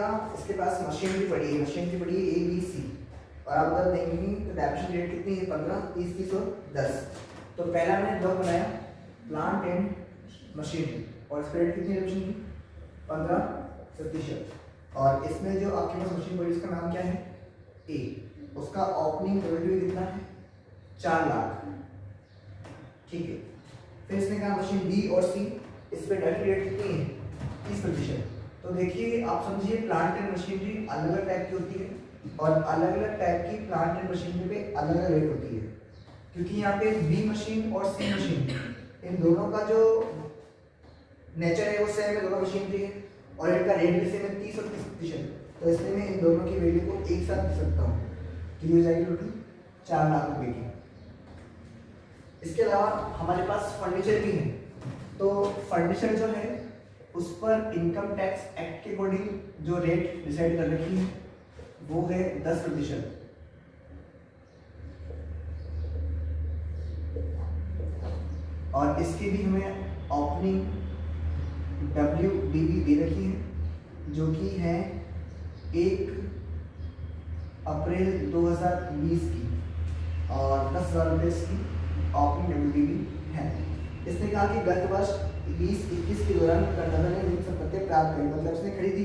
कहेगा इसके पास मशीनरी पड़ी है, मशीनरी पड़ी है ABC, और आप बता देंगे तो डेप्रिसिएशन रेट कितनी है, 15, 30, 30 और 10। तो पहला मैंने ब्लॉक बनाया प्लांट एंड मशीनरी, और इस पर रेट कितनी है मशीन की, 15%। और इसमें जो आपके पास मशीन पड़ी उसका नाम क्या है, A, उसका ओपनिंग वैल्यू कितना है, 4 लाख, ठीक है। फिर इसने कहा मशीन B और C, इस पर डेट रेट कितनी है, 30%। तो देखिए आप समझिए प्लांट एंड मशीनरी अलग अलग टाइप की होती है, और अलग अलग टाइप की प्लांट एंड मशीनरी पे अलग अलग रेट होती है, क्योंकि यहाँ पे B मशीन और C मशीन इन दोनों का जो नेचर है वो सेम है, दोनों मशीनरी है, और इनका रेट भी सेम है 30 और 30%। तो इसलिए मैं इन दोनों की वैल्यू को एक साथ लिख सकता हूँ, तो ये हो जाएगी टोटल 4 लाख रुपए की। इसके अलावा हमारे पास फर्नीचर भी है, तो फर्नीचर जो है उस पर इनकम टैक्स एक्ट के अकॉर्डिंग जो रेट डिसाइड कर रखी है वो है 10%। और इसकी भी हमें ओपनिंग WDV दे रखी है, जो कि है 1 अप्रैल 2020 की, और 10,000 रुपये इसकी ओपनिंग WDV है। इसने कहा कि गत वर्ष 2021 के दौरान कर्णधार ने निम्न संपत्ति प्राप्त करी, मतलब इसने खरीदी,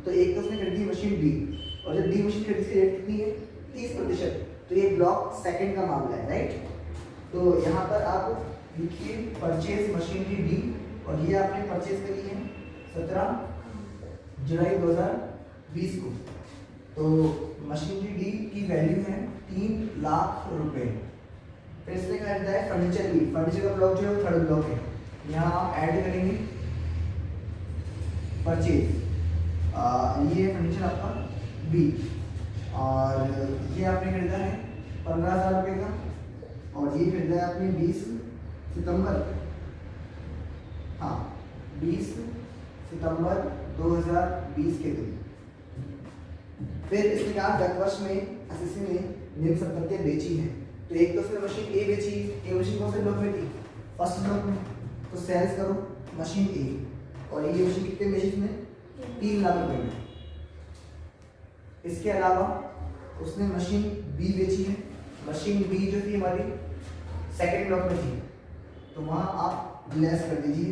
तो एक तो उसने खरीदी मशीन B, और जब D मशीन खरीदी इसकी रेट कितनी है, 30%। तो ये ब्लॉक सेकंड का मामला है, राइट। तो यहाँ पर आप लिखिए परचेज मशीनरी D, और ये आपने परचेज करी है 17 जुलाई 2020 को। तो मशीनरी D की वैल्यू है 3 लाख रुपए। फिर इसने कहा जाता है फर्नीचर B, फर्नीचर का ब्लॉक जो है वो थर्ड ब्लॉक है, यहाँ आप ऐड करेंगे परचेज, ये फर्नीचर आपका B, और ये आपने खरीदा है 15,000 रुपये का, और ये खरीदा है आपने 20 सितंबर, हाँ 20 सितंबर 2020 के दिन। फिर इसने कहा गत वर्ष में एसएससी ने निम्न संपत्तियां बेची हैं, तो एक तो उसने मशीन A बेची, A मशीन कौन से ब्लॉक में थी, फर्स्ट ब्लॉक में, तो सेल्स करो मशीन A, और ये मशीन कितने बेची इसने, 3 लाख रुपए में। इसके अलावा उसने मशीन B बेची है, मशीन B जो थी हमारी सेकंड ब्लॉक में थी, तो वहां आप लेस कर दीजिए,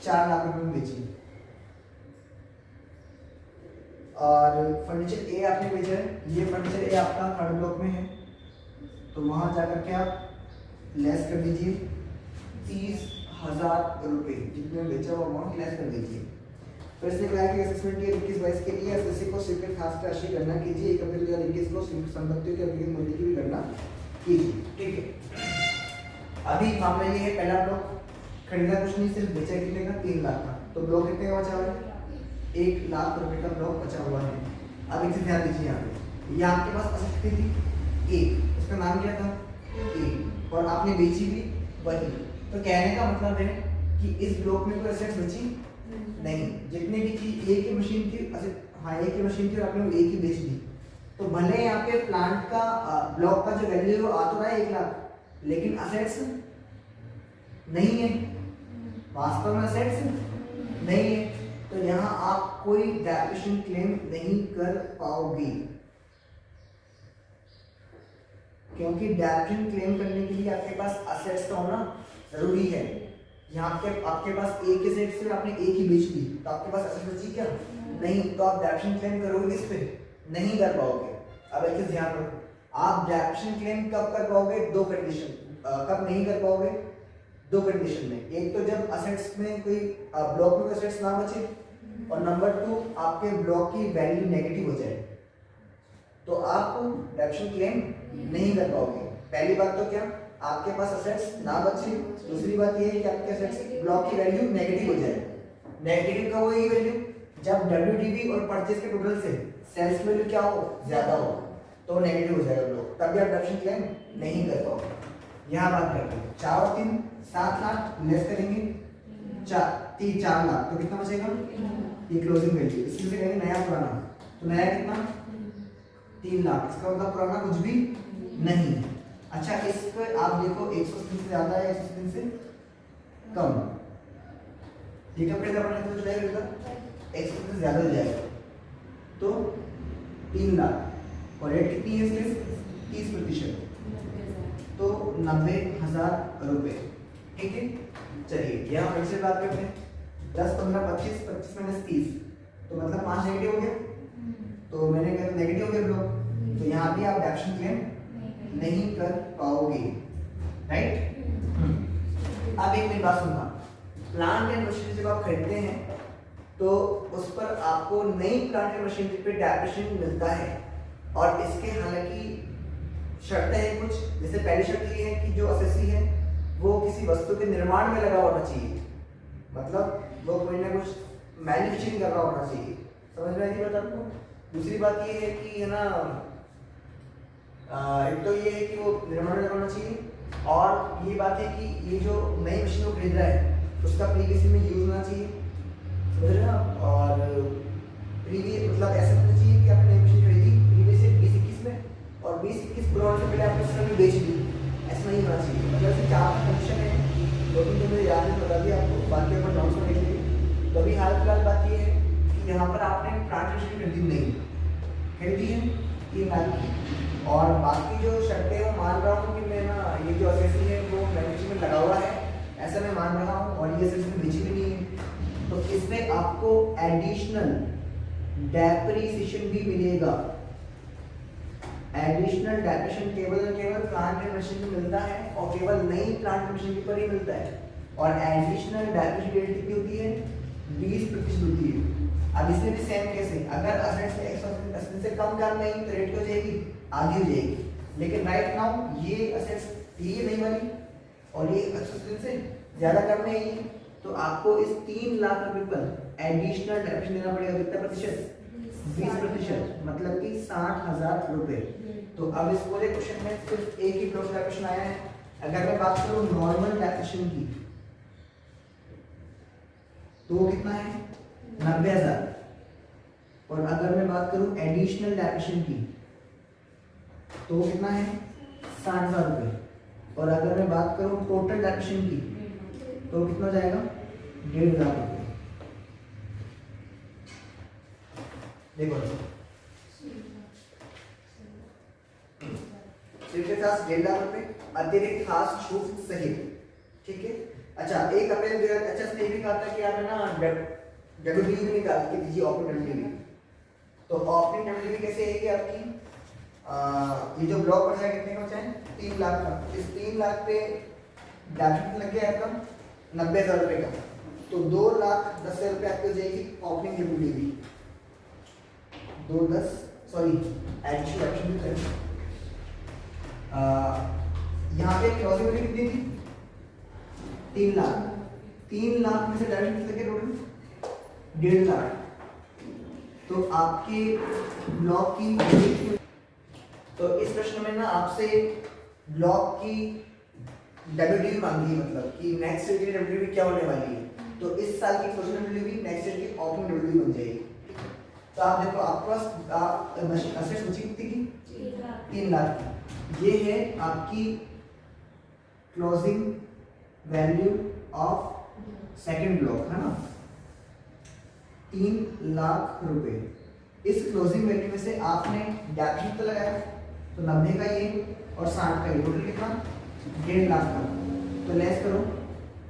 4 लाख रुपए में बेची। और फर्नीचर A आपने बेचा है, ये फर्नीचर A आपका थर्ड ब्लॉक में है, तो वहां जाकर के आप लेस कर दीजिए 30,000 रुपये, जितने में बेचा वो अमाउंट लेस कर दीजिए। फिर इसने कहा कि असेसमेंट ईयर 21-22 के लिए एसएससी को स्वीकृत खास राशि गणना कीजिए, 1 अप्रैल 2021 को स्वीकृत संपत्तियों के अभिगम मूल्य की भी गणना कीजिए, ठीक है। अभी मामला ये है, पहला ब्लॉक खरीदा कुछ नहीं, सिर्फ बेचा कितने का, 3 लाख का, तो ब्लॉक कितने का बचा हुआ है, 1 लाख रुपए का ब्लॉक बचा हुआ है। अब एक चीज ध्यान दीजिए, यहाँ पे ये आपके पास असेट थी A, उसका नाम क्या था A, और आपने बेची भी वही, तो कहने का मतलब है कि इस ब्लॉक में कोई असेट्स बची नहीं, जितने भी थी A की मशीन थी, हाँ A की मशीन थी और आपने A की बेच दी, तो भले यहाँ पे प्लांट का ब्लॉक का जो वैल्यू है वो आ तो रहा है 1 लाख, लेकिन असेट्स नहीं है, वास्तव में असेट्स नहीं है, तो यहाँ आप कोई डेप्रिसिएशन क्लेम नहीं कर पाओगे, क्योंकि डेप्रिसिएशन क्लेम करने के लिए आपके पास असेट्स का होना जरूरी है। यहाँ आपके पास A के सेट से आपने A की बेच दी, तो आपके पास असेट्स बची क्या, नहीं, तो आप डेप्रिसिएशन क्लेम करोगे किस पे, नहीं कर पाओगे। अब एक चीज ध्यान रखो, आप डेप्रिसिएशन क्लेम कब कर पाओगे, 2 कंडीशन, कब नहीं कर पाओगे, 2 कंडीशन में, एक तो जब असेट्स में कोई ब्लॉक में असेट्स ना बचे, और नंबर 2 आपके ब्लॉक की वैल्यू नेगेटिव हो जाए, तो आप डेप्रिसिएशन क्लेम नहीं कर पाओगे। पहली बात तो क्या, आपके पास असेट्स ना बचे, दूसरी बात ये है कि आपके असेट्स ब्लॉक की वैल्यू नेगेटिव हो जाए। नेगेटिव का वही वैल्यू जब WDV और परचेज के टोटल से सेल्स वैल्यू क्या हो, ज्यादा हो, तो नेगेटिव हो जाएगा ब्लॉक, तब आप डेप्रिसिएशन क्लेम नहीं कर पाओगे। यहाँ बात करते हैं 4 और 3 7 लाख लेस करेंगे 4 लाख, तो कितना बचेगा, ये क्लोजिंग वैल्यू, इसमें से कहेंगे नया पुराना, तो नया कितना 3 लाख, इसका मतलब पुराना कुछ भी नहीं। अच्छा, इस पर आप देखो 180 से ज्यादा है, 180 से कम, ठीक है, फिर अपने तो जाएगा 180 से ज्यादा हो जाएगा, तो 3 लाख और रेट कितनी है इसमें 30%, तो 90,000 रुपये। ठीक है, चलिए यहाँ फिर से बात करते हैं। 10, 15, 25, 25 माइनस 30, तो मतलब 5 नेगेटिव हो गया, तो मैंने कहा नेगेटिव हो गया ब्लॉक, तो यहाँ भी आप डेप्शन क्लेम नहीं कर पाओगे, राइट। अब एक मेरी बात सुनना, प्लांट एंड मशीनरी जब आप खरीदते हैं तो उस पर आपको नई प्लांट एंड मशीनरी पे डेप्रिसिएशन मिलता है, और इसके हालांकि शर्तें हैं कुछ, जैसे पहली शर्त ये है कि जो असेसी है वो किसी वस्तु के निर्माण में लगा होना चाहिए, मतलब वो कोई ना कुछ मैन्युफैक्चरिंग कर रहा होना चाहिए, समझ में आई बात आपको। दूसरी बात ये है कि है ना, एक तो ये है कि वो निर्माण में लगा होना चाहिए, और ये बात है कि ये जो नई मशीन को खरीद रहा है उसका प्रीवियस में यूज होना चाहिए, समझ रहे हैं आप। और प्रीवियस मतलब ऐसा होना चाहिए कि आपने नई मशीन खरीदी प्रीवियस 2021 में, और 2021 पुराने से पहले आपने उसमें बेच दी, ऐसा नहीं होना चाहिए। मतलब ऐसे 4 कंडीशन है, 2-3 जो मुझे याद है बता दिया आपको, बाकी अपन नोट्स में लिख लीजिए। तो अभी हाल फिलहाल बात ये है कि यहाँ पर आपने प्लांट मशीन खरीदी नहीं, खरीदी है ये मान की, और बाकी जो शर्तें वो मान रहा हूँ कि मैं ना ये जो असेसी है वो मैन्युफैक्चरिंग में लगा हुआ है, ऐसा मैं मान रहा हूँ, और ये असेसी में बेची भी नहीं है, तो इसमें आपको एडिशनल डेप्रिसिएशन भी मिलेगा। एडिशनल डेप्रिसिएशन केवल प्लांट एंड मशीन में मिलता है, और केवल नई प्लांट एंड मशीन पर ही मिलता है, और एडिशनल डेप्रिसिएशन रेट कितनी होती है 20% होती है। अब इसमें भी सेम कैसे, अगर असेट से कम काम नहीं तो रेट हो जाएगी आधी हो जाएगी, लेकिन राइट नाउ ये असेट्स ये नहीं वाली और ये 100 से ज्यादा काम में है, तो आपको इस 3 लाख रुपए पर एडिशनल डेप्रिसिएशन देना पड़ेगा। कितना प्रतिशत 20%, मतलब कि 60,000 रुपए। तो अब इस पूरे क्वेश्चन में सिर्फ एक ही क्वेश्चन डेप्रिसिएशन आया है। अगर मैं बात करूं नॉर्मल डेप्रिसिएशन की तो वो कितना है 90,000, और अगर मैं बात करूं एडिशनल डेप्रिसिएशन की तो वो कितना है 60,000 रुपए, और अगर मैं बात करूं टोटल डेप्रिसिएशन की तो कितना जाएगा 1.5 लाख रुपए। देखो सिर्फ 1.5 लाख रुपए अतिरिक्त खास छूट सहित, ठीक है। अच्छा, 1 अप्रैल 2000, अच्छा इसने भी कहा था कि आप है ना डब्ल्यूडीवी भी निकाल के दीजिए, ओपनिंग डब्ल्यूडीवी। तो ओपनिंग डब्ल्यूडीवी कैसे है कि आपकी ये जो ब्लॉक पड़ जाएगा कितने का बचाएं 3 लाख का, इस 3 लाख पे डेप्रिसिएशन लग गया आपका 90,000 रुपए का, तो 2,10,000 रुपए आपकी हो जाएगी opening WDV. 2,10 sorry additional depreciation करें, यहाँ पे क्लोजिंग वैल्यू कितनी थी 3 लाख, 3 लाख में से डेप्रिसिएशन लगे टोटल 1.5 लाख, तो आपके ब्लॉक की, तो इस प्रश्न में ना आपसे ब्लॉक की डब्ल्यूडीवी मांगी है, मतलब कि नेक्स्ट ईयर की डब्ल्यूडीवी क्या होने वाली है, तो इस साल की क्लोजिंग डब्ल्यूडीवी नेक्स्ट ईयर की ओपनिंग डब्ल्यूडीवी बन जाएगी। तो आप देखो आपके पास असेट्स बची कितनी की 3 लाख, ये है आपकी closing value of second block, है ना 3 लाख रुपए। इस क्लोजिंग वैल्यू में से आपने डेप्रिसिएशन तो लगाया, तो 90 का ये और 60 का ये, टोटल कितना 1.5 लाख का, तो लेस करो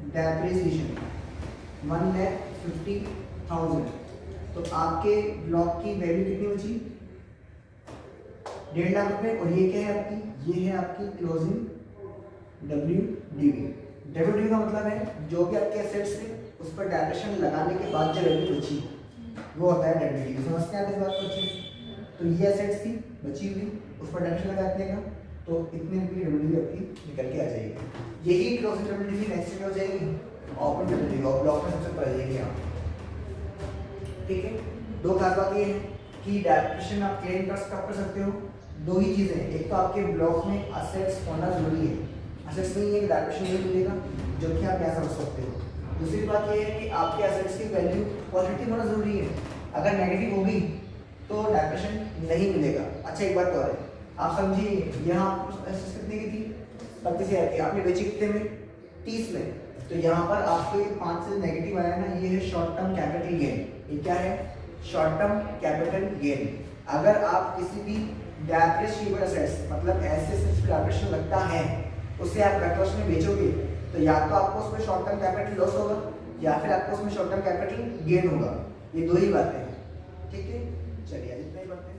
डेप्रिसिएशन 1,50,000, तो आपके ब्लॉक की वैल्यू कितनी बची 1.5 लाख रुपए, और ये क्या है आपकी, ये है आपकी क्लोजिंग डब्ल्यूडीवी। डब्ल्यूडीवी का मतलब है जो भी आपके एसेट्स थे उस पर डेप्रिसिएशन लगाने के बाद जो वैल्यू बची वो होता है डब्ल्यूडीवी। समझते हैं आप इस बात को अच्छे से। तो ये एसेट्स थी बची हुई, उस पर डेप्रिसिएशन लगाने का, तो इतने रुपये डब्ल्यूडीवी आपकी निकल के आ जाएगी। यही क्लोजिंग डब्ल्यूडीवी नेक्स्ट में हो जाएगी ओपन डब्ल्यूडीवी, और ब्लॉक में सबसे पहले जाएगी यहाँ, ठीक है। 2 खास बात ये है कि डेप्रिसिएशन आप क्लेम कर सकते हो 2 ही चीजें, एक तो आपके ब्लॉक में असेट्स होना जरूरी है, असेट्स नहीं है डेप्रिसिएशन नहीं मिलेगा, जो कि आप यहाँ समझ सकते हो। दूसरी बात ये है कि आपके असेट्स की वैल्यू पॉजिटिव होना जरूरी है, अगर नेगेटिव होगी तो डेप्रिसिएशन नहीं मिलेगा। अच्छा एक बात और है, आप समझिए यहाँ असेट्स कितने की थी 25,000 की, आपने बेची कितने में 30 में, तो यहाँ पर आपको 5 से नेगेटिव आया ना, ये है शॉर्ट टर्म कैपिटल गेन। ये क्या है शॉर्ट टर्म कैपिटल गेन। अगर आप किसी भी डेप्रिशिएबल एसेट्स मतलब ऐसे एसेट्स पे डेप्रिसिएशन लगता है उसे आप कटोस में बेचोगे तो या तो आपको उसमें शॉर्ट टर्म कैपिटल लॉस होगा या फिर आपको उसमें शॉर्ट टर्म कैपिटल गेन होगा। ये दो ही बातें हैं। ठीक है, चलिए इतना ही बातें।